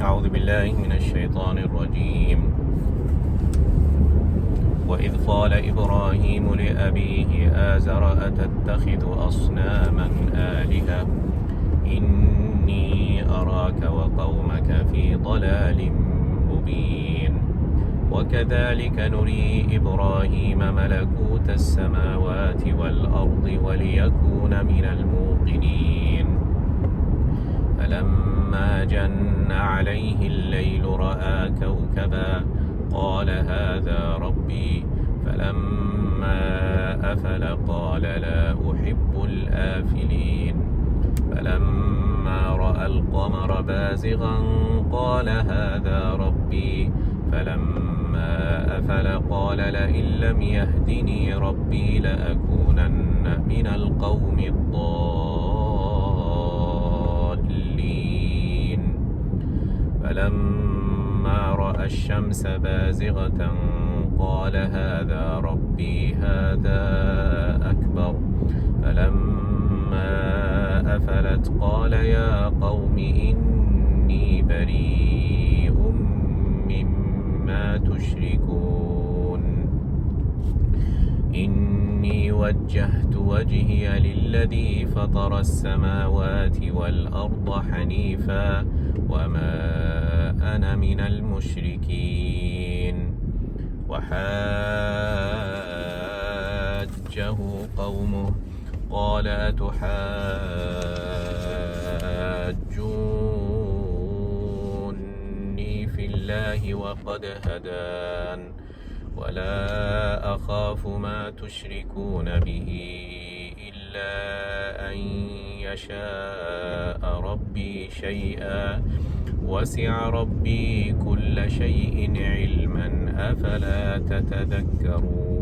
أعوذ بالله من الشيطان الرجيم. وإذ قال إبراهيم لأبيه آزر أتتخذ أصناما آلهة إني أراك وقومك في ضلال مبين. وكذلك نري إبراهيم ملكوت السماوات والأرض وليكون من الموقنين. فلما جن عليه الليل رأى كوكبا قال هذا ربي. فلما أفل قال لا أحب الآفلين. فلما رأى القمر بازغا قال هذا ربي. فلما أفل قال لئن لم يهدني ربي لأكونن من القوم الضالين. فلما رأى الشمس بازغة قال هذا ربي هذا أكبر. فلما أفلت قال يا قوم إني بريء مما تشركون. إني وجهت وجهي للذي فطر السماوات والأرض حنيفا وما أنا من المشركين. وحاجه قومه قال أتحاجوني في الله وقد هدان ولا أخاف ما تشركون به إلا أن يشاء ربي شيئا وسع ربي كل شيء علما أفلا تتذكرون.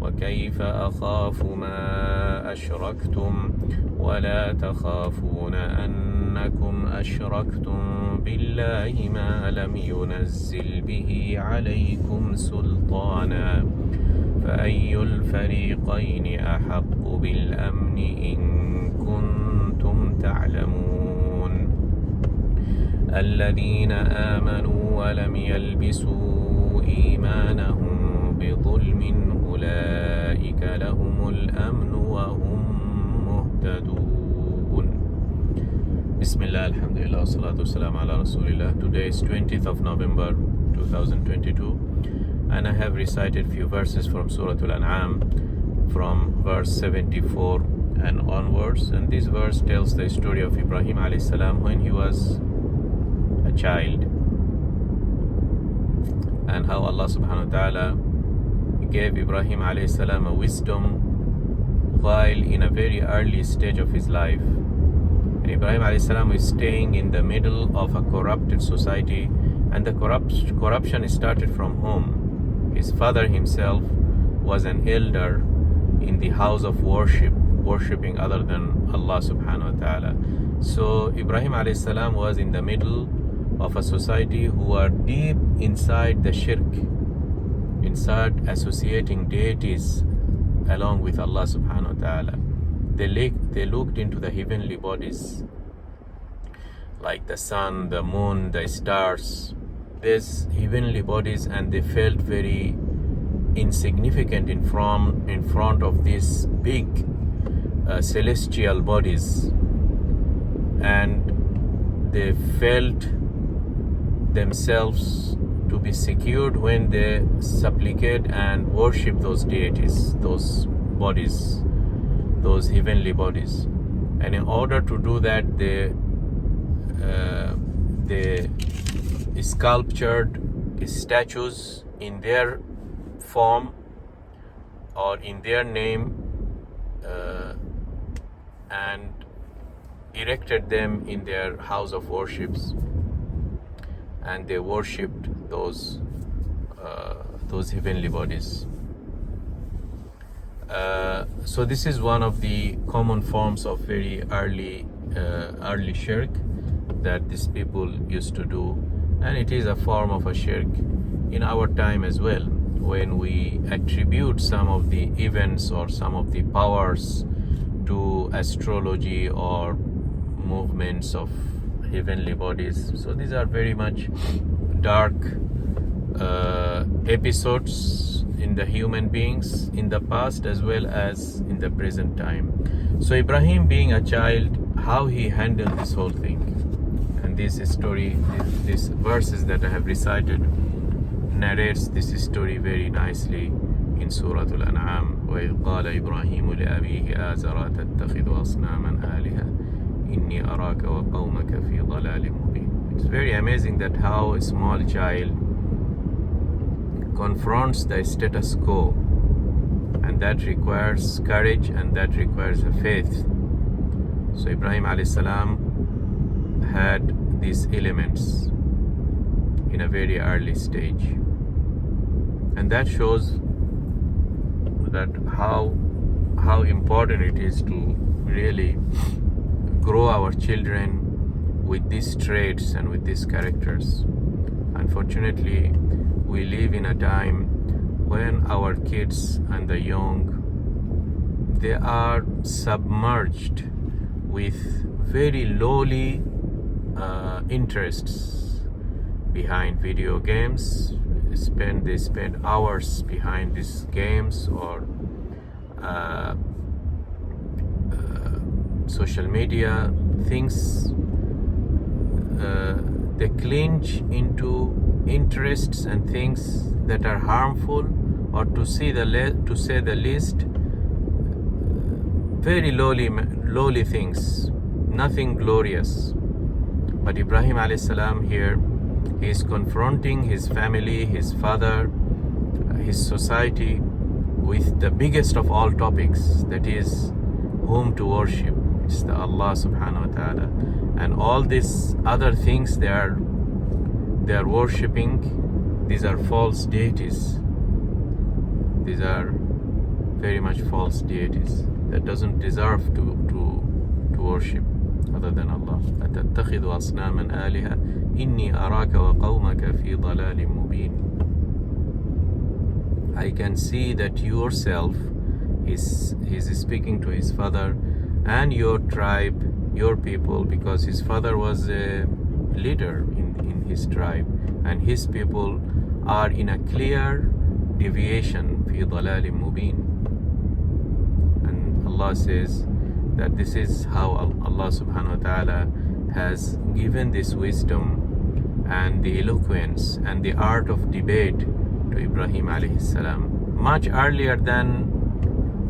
وكيف أخاف ما أشركتم ولا تخافون أنكم أشركتم بالله ما لم ينزل به عليكم سلطانا فأي الفريقين أحق بالأمن إن كنتم تعلمون. الذين آمنوا ولم يلبسوا إيمانهم بظلم أولئك لهم الأمن وهم مهتدون. بسم الله الحمد لله والصلاة والسلام على رسول الله. Today is 20th of November 2022 and I have recited few verses from Surah Al-An'am from verse 74 and onwards, and this verse tells the story of Ibrahim alayhi salam when he was a child and how Allah subhanahu wa ta'ala gave Ibrahim alayhi salam a wisdom while in a very early stage of his life. And Ibrahim alayhi salam is staying in the middle of a corrupted society, and the corruption started from home. His father himself was an elder in the house of worship, worshipping other than Allah subhanahu wa ta'ala. So Ibrahim alayhi salam was in the middle of a society who are deep inside the shirk, inside associating deities along with Allah subhanahu wa ta'ala. They looked into the heavenly bodies like the sun, the moon, the stars, these heavenly bodies, and they felt very insignificant in front of these big celestial bodies, and they felt themselves to be secured when they supplicate and worship those deities, those bodies, those heavenly bodies. And in order to do that, they sculptured statues in their form or in their name and erected them in their house of worships, and they worshipped those heavenly bodies. So this is one of the common forms of very early shirk that these people used to do, and it is a form of a shirk in our time as well, when we attribute some of the events or some of the powers to astrology or movements of heavenly bodies. So these are very much dark episodes in the human beings in the past as well as in the present time. So Ibrahim, being a child, how he handled this whole thing, and this story, these verses that I have recited narrates this story very nicely in Surah Al-An'am. وَإِذْ قَالَ إِبْرَاهِيمُ لِأَبِيهِ آزَرَ تَتَّخِذُ أَصْنَامًا آلِهَةً إِنِّي أَرَاكَ وَقَوْمَكَ فِي ضَلَالٍ مُبِينٍ. It's very amazing that how a small child confronts the status quo, and that requires courage and that requires a faith. So Ibrahim alayhi salam had these elements in a very early stage, and that shows that how important it is to really grow our children with these traits and with these characters. Unfortunately, we live in a time when our kids and the young, they are submerged with very lowly interests behind video games. They spend hours behind these games or social media things. They clinch into interests and things that are harmful, or to say the least, very lowly things, nothing glorious. But Ibrahim alayhi salam here, he is confronting his family, his father, his society with the biggest of all topics, that is whom to worship. It's the Allah subhanahu wa ta'ala, and all these other things they are worshipping, these are false deities. These are very much false deities that doesn't deserve to worship other than Allah. أَتَتَّخِذُ أَصْنَامًا آلِهَةً إِنِّي أَرَاكَ وَقَوْمَكَ فِي ضَلَالٍ مُبِينٍ. I can see that yourself is speaking to his father and your tribe, your people, because his father was a leader in his tribe, and his people are in a clear deviation, fi dalalin mubin. And Allah says that this is how Allah subhanahu wa ta'ala has given this wisdom and the eloquence and the art of debate to Ibrahim alayhi salam much earlier than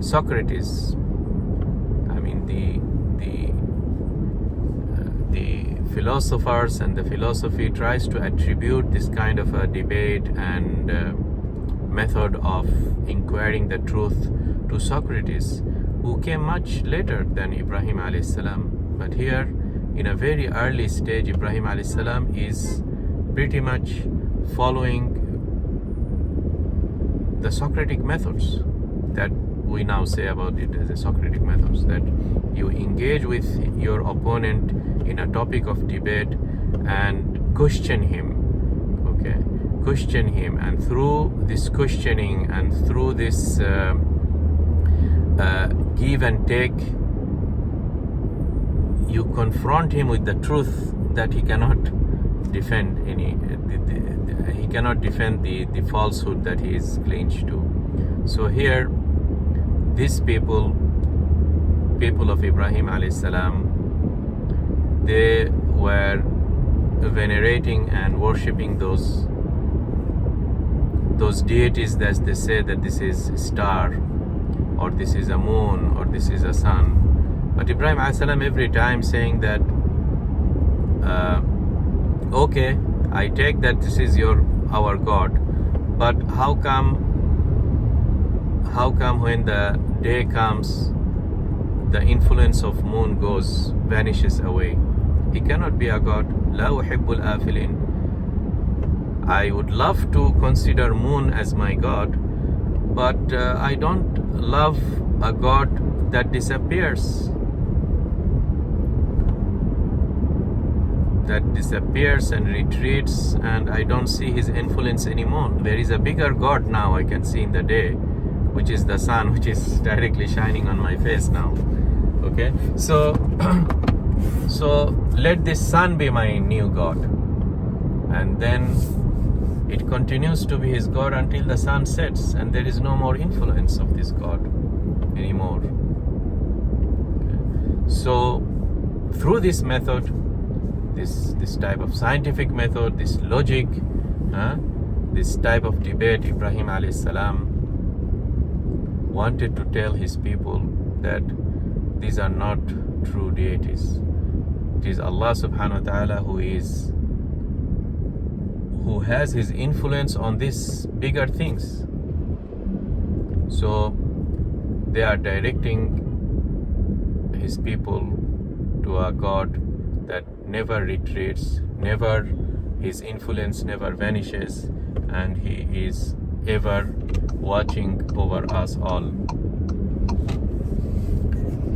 Socrates. I mean, the philosophers and the philosophy tries to attribute this kind of a debate and method of inquiring the truth to Socrates, who came much later than Ibrahim alayhi salam. But here, in a very early stage, Ibrahim alayhi salam is pretty much following the Socratic methods that we now say about it as the Socratic methods, that you engage with your opponent in a topic of debate and question him, and through this questioning and through this give and take, you confront him with the truth that he cannot defend he cannot defend the falsehood that he is clinged to. So here, these people of Ibrahim alayhi salam, they were venerating and worshipping those deities that they say that this is a star, or this is a moon, or this is a sun. But Ibrahim alayhi salam every time saying that, okay, I take that this is our God, but how come when the day comes, the influence of moon vanishes away? He cannot be a God. La uhibbul afilin. I would love to consider moon as my God, but I don't love a God that disappears. And retreats, and I don't see his influence anymore. There is a bigger God now I can see in the day, which is the sun, which is directly shining on my face now. Okay, so So let this sun be my new God. And then it continues to be his God until the sun sets, and there is no more influence of this God anymore. Okay. So through this method, this type of scientific method, this logic, this type of debate, Ibrahim alayhi salam wanted to tell his people that these are not true deities. It is Allah subhanahu wa ta'ala who has his influence on these bigger things. So they are directing his people to a God that never retreats, his influence never vanishes, and he is ever watching over us all.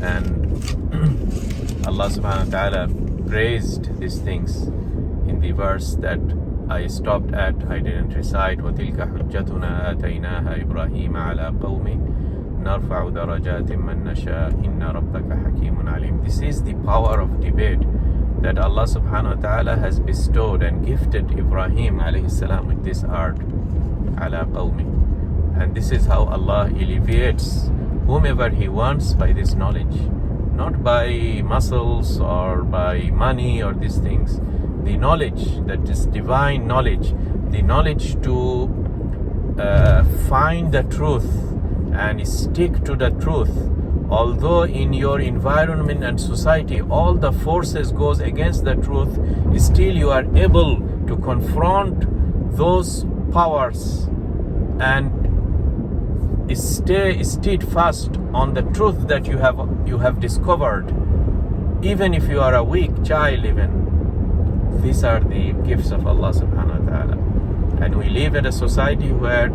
And Allah subhanahu wa ta'ala praised these things in the verse that I stopped at. I didn't recite. وَتِلْكَ حُجَّتُنَا آتَيْنَاهَا إِبْرَاهِيمَ عَلَى قَوْمِهِ نَرْفَعُ دَرَجَاتٍ مَنْ نَشَاءُ إِنَّ رَبَّكَ حَكِيمٌ عَلِيمٌ. This is the power of debate that Allah subhanahu wa ta'ala has bestowed and gifted Ibrahim alayhi salam with this art, ala qawmi. And this is how Allah alleviates whomever he wants by this knowledge, not by muscles or by money or these things. The knowledge, that is divine knowledge, the knowledge to find the truth and stick to the truth. Although in your environment and society all the forces goes against the truth, still you are able to confront those powers and stay steadfast on the truth that you have discovered, even if you are a weak child. Even these are the gifts of Allah subhanahu wa ta'ala. And we live in a society where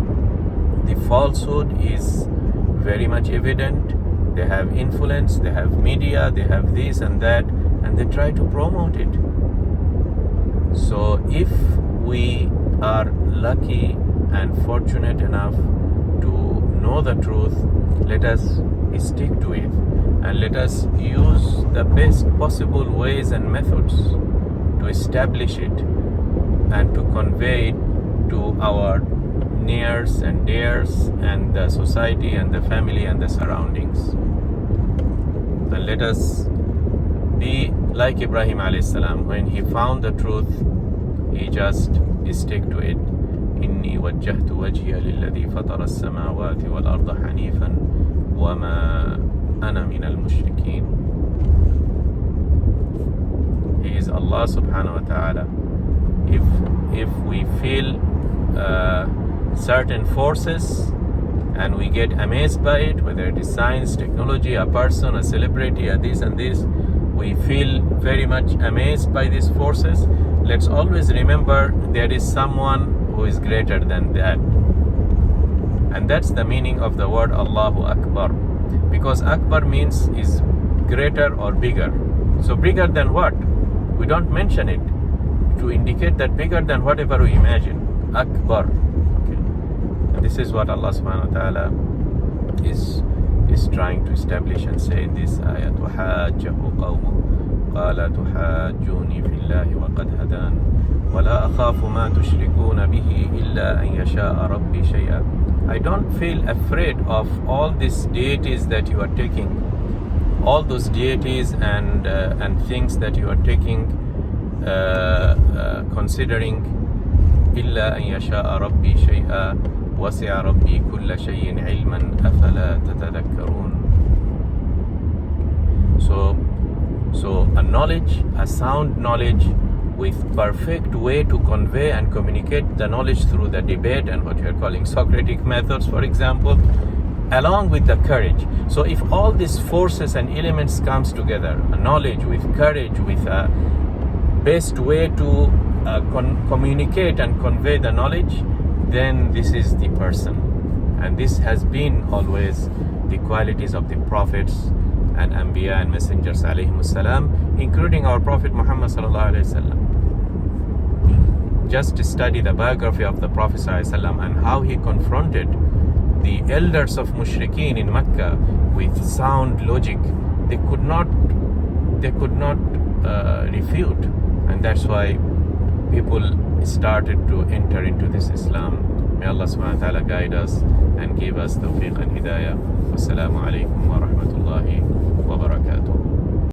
the falsehood is very much evident. They have influence, they have media, they have this and that, and they try to promote it. So if we are lucky and fortunate enough to know the truth, let us stick to it, and let us use the best possible ways and methods to establish it and to convey it to our nears and dears and the society and the family and the surroundings. And let us be like Ibrahim alayhi salam. When he found the truth, he just stick to it. إني وجهت وجهي للذي فطر السماوات والأرض حنيفا وما أنا من المشركين. He is Allah subhanahu wa ta'ala. If we feel certain forces and we get amazed by it, whether it is science, technology, a person, a celebrity, a this and this, we feel very much amazed by these forces. Let's always remember there is someone who is greater than that. And that's the meaning of the word Allahu Akbar. Because Akbar means is greater or bigger. So bigger than what? We don't mention it to indicate that bigger than whatever we imagine. Akbar. Okay. And this is what Allah subhanahu wa ta'ala is trying to establish and say in this ayat. وَحَاجَّهُ قَوْمُهُ قَالَ تُحَاجُّونِي فِي اللَّهِ وَقَدْ هَدَانِ وَلَا أَخَافُ مَا تُشْرِكُونَ بِهِ إِلَّا أَنْ يَشَاءَ رَبِّي شَيْئًا. I don't feel afraid of all these deities that you are taking, all those deities and things that you are taking, considering إِلَّا أَنْ يَشَاءَ رَبِّي شَيْئًا وَسِعَ رَبِّي كُلَّ شَيْءٍ عِلْمًا أَفَلَا تَتَذَكَّرُونَ. So a knowledge, a sound knowledge with perfect way to convey and communicate the knowledge through the debate and what we are calling Socratic methods, for example, along with the courage. So if all these forces and elements comes together, a knowledge with courage, with a best way to communicate and convey the knowledge, then this is the person. And this has been always the qualities of the prophets and Anbiya and Messengers alayhimus salam, including our Prophet Muhammad sallallahu alayhi wasallam. Just study the biography of the Prophet sallallahu alayhi wasallam and how he confronted the elders of Mushrikeen in Mecca with sound logic. They could not refute, and that's why people started to enter into this Islam. May Allah subhanahu wa ta'ala guide us and give us tawfiq and hidayah. Wassalamu alaikum wa rahmatullahi